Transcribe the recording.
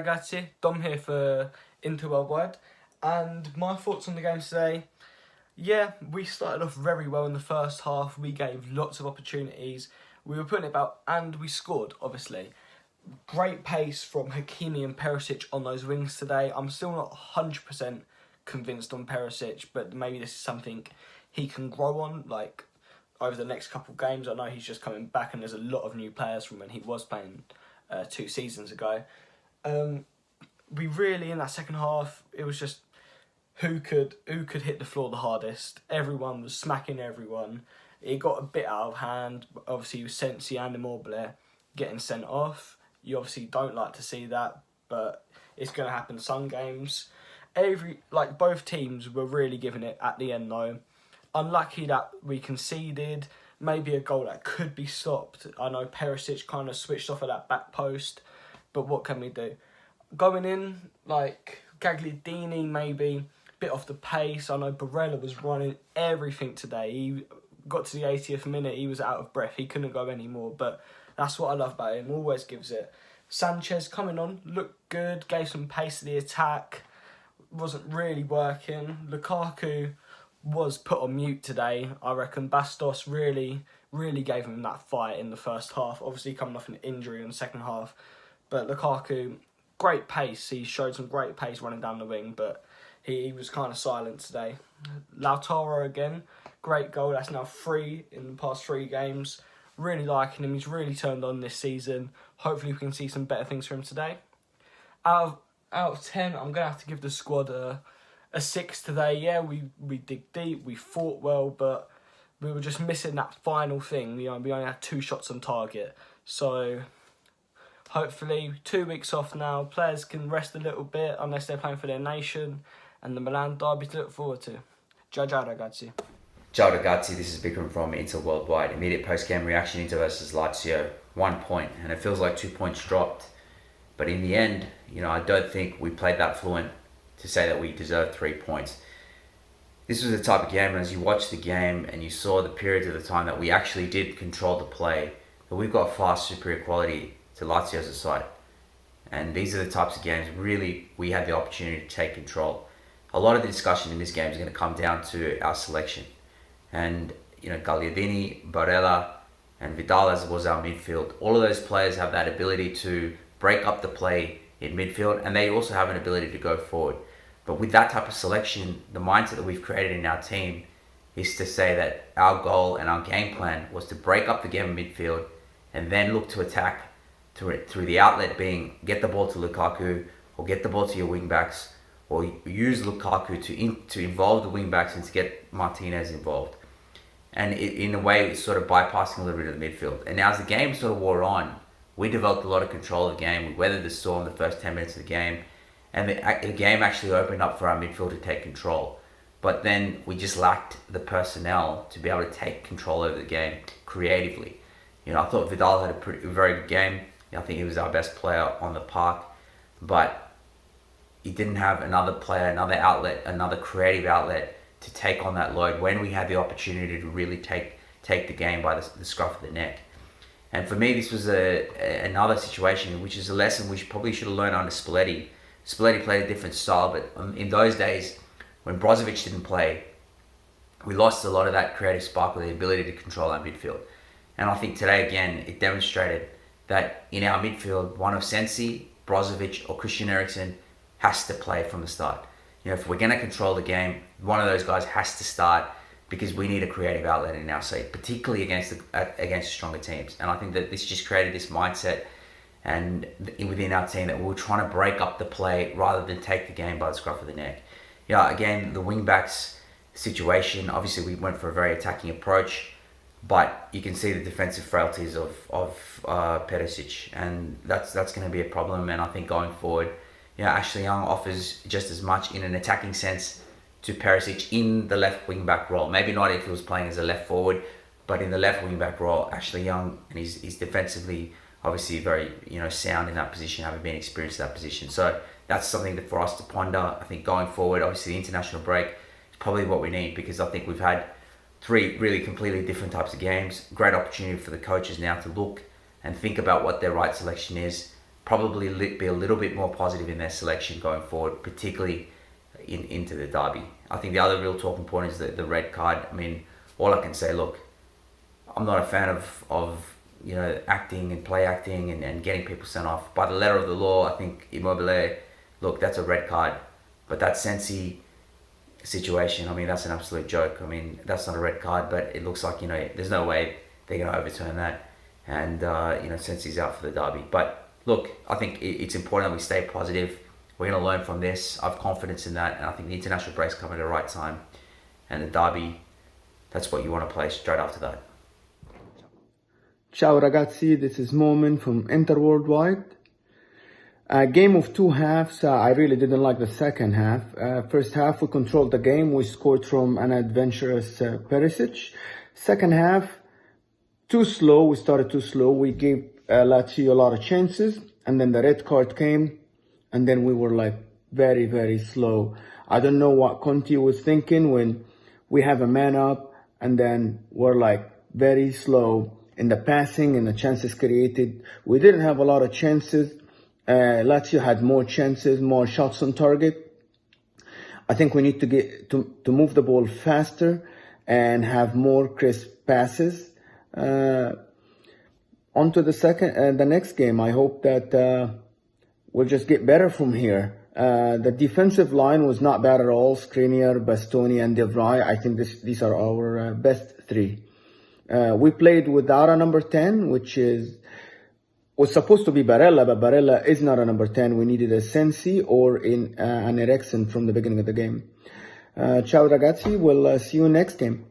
ragazzi, Dom here for Inter Worldwide, and my thoughts on the game today. Yeah, we started off very well in the first half. We gave lots of opportunities. We were putting it about, and we scored, obviously. Great pace from Hakimi and Perisic on those wings today. I'm still not 100% convinced on Perisic, but maybe this is something he can grow on, like, over the next couple of games. I know he's just coming back, and there's a lot of new players from when he was playing 2 seasons ago. We really, in that second half, it was just who could hit the floor the hardest. Everyone was smacking everyone. It got a bit out of hand. Obviously, Sensi and Immobile getting sent off. You obviously don't like to see that, but it's going to happen some games. Both teams were really giving it at the end though. Unlucky that we conceded. Maybe a goal that could be stopped. I know Perisic kind of switched off at that back post, but what can we do? Going in, Gagliardini maybe, bit off the pace. I know Barella was running everything today. He got to the 80th minute, he was out of breath. He couldn't go anymore, but that's what I love about him. Always gives it. Sanchez coming on, looked good, gave some pace to the attack. Wasn't really working. Lukaku was put on mute today. I reckon Bastos really gave him that fight in the first half. Obviously coming off an injury in the second half. But Lukaku, great pace. He showed some great pace running down the wing, but he was kind of silent today. Lautaro again, great goal. That's now 3 in the past 3 games. Really liking him. He's really turned on this season. Hopefully we can see some better things from him today. Out of 10, I'm going to have to give the squad a 6 today. Yeah, we dig deep, we fought well, but we were just missing that final thing. We only had 2 shots on target. So hopefully 2 weeks off now, players can rest a little bit unless they're playing for their nation, and the Milan derby to look forward to. Ciao ragazzi. Ciao ragazzi, this is Bikram from Inter Worldwide. Immediate post-game reaction, Inter versus Lazio. 1 point, and it feels like 2 points dropped. But in the end, I don't think we played that fluent to say that we deserved 3 points. This was the type of game, and as you watched the game and you saw the periods of the time that we actually did control the play, that we've got far superior quality to Lazio as a side. And these are the types of games, really, we had the opportunity to take control. A lot of the discussion in this game is going to come down to our selection. And, Gagliardini, Barella, and Vidal as was our midfield. All of those players have that ability to break up the play in midfield, and they also have an ability to go forward. But with that type of selection, the mindset that we've created in our team is to say that our goal and our game plan was to break up the game in midfield and then look to attack through the outlet being get the ball to Lukaku or get the ball to your wing-backs, or use Lukaku to involve the wing-backs and to get Martinez involved. And in a way, it's sort of bypassing a little bit of the midfield. And now as the game sort of wore on, we developed a lot of control of the game. We weathered the storm the first 10 minutes of the game. And the game actually opened up for our midfield to take control. But then we just lacked the personnel to be able to take control over the game creatively. I thought Vidal had a very good game. I think he was our best player on the park. But he didn't have another player, another outlet, another creative outlet to take on that load when we had the opportunity to really take the game by the scruff of the neck. And for me, this was another situation, which is a lesson we probably should have learned under Spalletti. Spalletti played a different style, but in those days, when Brozovic didn't play, we lost a lot of that creative spark or the ability to control our midfield. And I think today, again, it demonstrated that in our midfield, one of Sensi, Brozovic, or Christian Eriksen has to play from the start. If we're going to control the game, one of those guys has to start, because we need a creative outlet in our side, particularly against stronger teams. And I think that this just created this mindset and within our team that we were trying to break up the play rather than take the game by the scruff of the neck. Again, the wing-backs situation, obviously we went for a very attacking approach, but you can see the defensive frailties of Perisic, and that's going to be a problem. And I think going forward, Ashley Young offers just as much in an attacking sense to Perisic in the left wing-back role. Maybe not if he was playing as a left forward, but in the left wing-back role, Ashley Young, and he's defensively obviously very sound in that position, having been experienced in that position. So that's something for us to ponder. I think going forward, obviously the international break is probably what we need, because I think we've had 3 really completely different types of games. Great opportunity for the coaches now to look and think about what their right selection is, probably be a little bit more positive in their selection going forward, particularly into the derby. I think the other real talking point is the red card. I mean, all I can say, look, I'm not a fan of acting and play acting and getting people sent off. By the letter of the law, I think Immobile, look, that's a red card. But that Sensi situation, I mean, that's an absolute joke. I mean, that's not a red card, but it looks like, there's no way they're going to overturn that. And, Sensi's out for the derby. But look, I think it's important that we stay positive. We're going to learn from this. I have confidence in that. And I think the international break's coming at the right time. And the derby, that's what you want to play straight after that. Ciao ragazzi, this is Momin from Inter Worldwide. Game of two halves. I really didn't like the second half. First half we controlled the game. We scored from an adventurous Perisic. Second half, too slow. We started too slow. We gave Lazio a lot of chances, and then the red card came, and then we were like very, very slow. I don't know what Conte was thinking when we have a man up, and then we're like very slow in the passing and the chances created. We didn't have a lot of chances. Lazio had more chances, more shots on target. I think we need to get to move the ball faster and have more crisp passes. On to the next game. I hope that we'll just get better from here. The defensive line was not bad at all. Skriniar, Bastoni, and De Vrij. I think these are our best three. We played without a number 10, which was supposed to be Barella, but Barella is not a number 10. We needed a Sensi or an Eriksen from the beginning of the game. Ciao ragazzi, we'll see you next game.